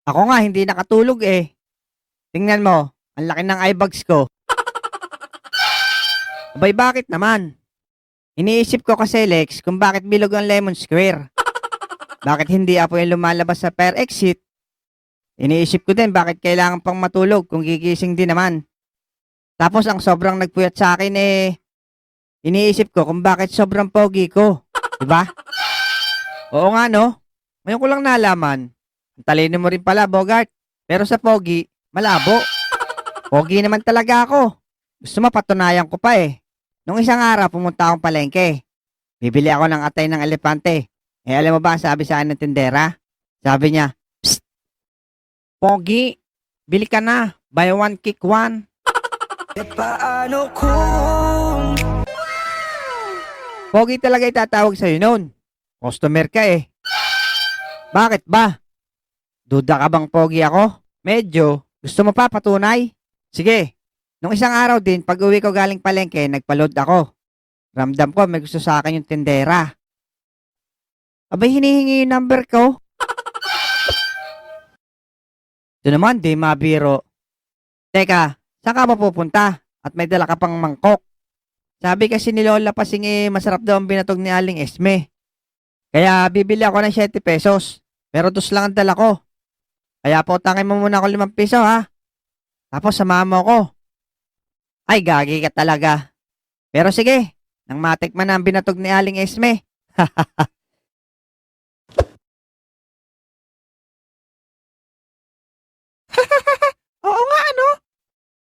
Ako nga hindi nakatulog eh. Tingnan mo, ang laki ng eye bags ko. Abay bakit naman? Iniisip ko kasi Lex kung bakit bilog ang Lemon Square. Bakit hindi apo yung lumalabas sa fire exit? Iniisip ko din bakit kailangan pang matulog kung gigising din naman. Tapos ang sobrang nagpuyat sa akin iniisip ko kung bakit sobrang pogi ko. Diba? Oo nga no? Ngayon ko lang nalaman. Ang talino mo rin pala, Bogart. Pero sa pogi, malabo. Pogi naman talaga ako. Gusto mo patunayan ko pa eh. Nung isang araw pumunta akong palengke. Bibili ako ng atay ng elepante. Alam mo ba ang sabi sa akin ng tindera? Sabi niya, "Psst, Pogi, bili ka na. Buy one, kick one." Paano kung Pogi talaga itatawag sa'yo noon. Customer ka eh. Bakit ba? Duda ka bang pogi ako? Medyo. Gusto mo pa patunay? Sige. Nung isang araw din, pag uwi ko galing palengke, nagpa-load ako. Ramdam ko may gusto sa akin yung tindera. Abay hinihingi yung number ko. Ito naman, di mabiro. Teka, saan ka mapupunta? At may dala ka pang mangkok. Sabi kasi ni Lola Pasing masarap daw ang binatog ni Aling Esme. Kaya bibili ako ng 7 pesos. Pero dos lang ang dala ko. Kaya pautangin mo muna ako 5 piso ha. Tapos samahan mo ko. Ay, gagi ka talaga. Pero sige, nang matikman na ang binatog ni Aling Esme.